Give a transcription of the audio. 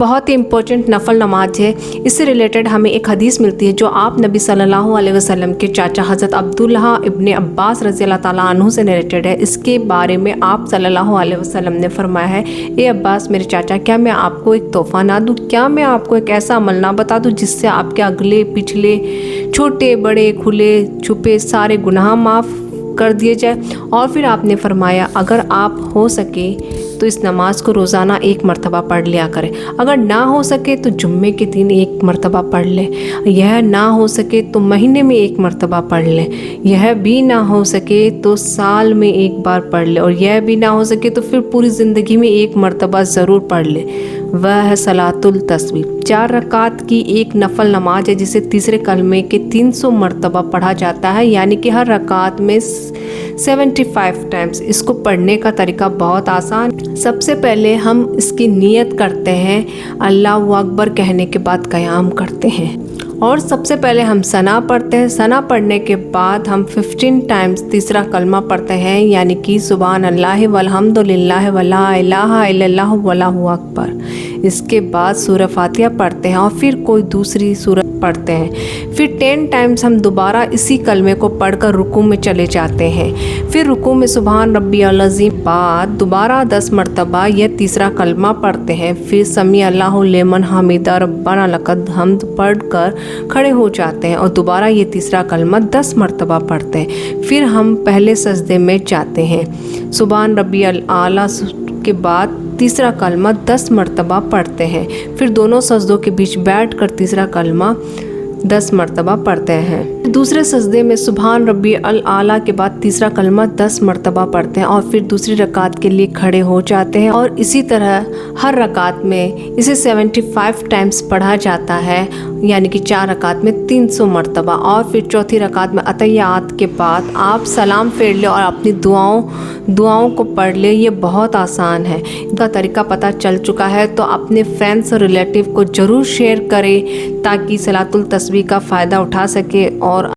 बहुत ही इम्पोर्टेंट नफल नमाज है। इससे रिलेटेड हमें एक हदीस मिलती है जो आप नबी सल्लल्लाहु अलैहि वसल्लम के चाचा हज़रत अब्दुल्लाह इब्ने अब्बास रज़ी अल्लाह ताला अन्हु से नरेटेड है। इसके बारे में आप सल्लल्लाहु अलैहि वसल्लम ने फरमाया है, ए अब्बास मेरे चाचा, क्या मैं आपको एक तोहफ़ा ना दूँ? क्या मैं आपको एक ऐसा अमल ना बता दूँ जिससे आपके अगले पिछले छोटे बड़े खुले छुपे सारे गुनाह माफ़ कर दिए जाए? और फिर आपने फरमाया, अगर आप हो सके तो इस नमाज को रोज़ाना एक मरतबा पढ़ लिया करें, अगर ना हो सके तो जुम्मे के दिन एक मरतबा पढ़ लें, यह ना हो सके तो महीने में एक मरतबा पढ़ लें, यह भी ना हो सके तो साल में एक बार पढ़ लें, और यह भी ना हो सके तो फिर पूरी ज़िंदगी में एक मरतबा ज़रूर पढ़ लें। वह है सलातुल तस्बीह, 4 रकात की एक नफल नमाज है जिसे तीसरे कलमे के 300 मरतबा पढ़ा जाता है, यानी कि हर रकात में 75 टाइम्स। इसको पढ़ने का तरीका बहुत आसान। सबसे पहले हम इसकी नियत करते हैं, अल्लाहु अकबर कहने के बाद क़याम करते हैं, और सबसे पहले हम सना पढ़ते हैं। सना पढ़ने के बाद हम 15 टाइम्स तीसरा कलमा पढ़ते हैं, यानी कि सुबहान अल्लाह वल्हम्दुलिल्लाह वला इलाहा इल्लल्लाहु वल्लाहु अकबर। इसके बाद सूरह फातिहा पढ़ते हैं और फिर कोई दूसरी सूरत पढ़ते हैं। फिर 10 टाइम्स हम दोबारा इसी कलमे को पढ़कर रुकू में चले जाते हैं। फिर रुकू में सुबहान रब्बियल अज़ीम बाद दोबारा 10 मरतबा यह तीसरा कलमा पढ़ते हैं। फिर समी अल्लाहु लिमन हमीदा रब्बना लकद हम्द पढ़कर खड़े हो जाते हैं और दोबारा ये तीसरा कलमा 10 मरतबा पढ़ते हैं। फिर हम पहले सजदे में जाते हैं। सुबहान रब्बियल आला के बाद तीसरा कलमा 10 मरतबा पढ़ते हैं। फिर दोनों सजदों के बीच बैठकर तीसरा कलमा 10 मरतबा पढ़ते हैं। दूसरे सजदे में सुबहान रब्बी अल आला के बाद तीसरा कलमा 10 मरतबा पढ़ते हैं और फिर दूसरी रकात के लिए खड़े हो जाते हैं, और इसी तरह हर रकात में इसे 75 टाइम्स पढ़ा जाता है, यानी कि 4 रकात में 300 मरतबा। और फिर चौथी रकात में अतहियात के बाद आप सलाम फेर लें और अपनी दुआओं को पढ़ लें। ये बहुत आसान है। इनका तरीका पता चल चुका है तो अपने फ्रेंड्स और रिलेटिव को ज़रूर शेयर करें ताकि सलातुल तस्बीह का फ़ायदा उठा सके और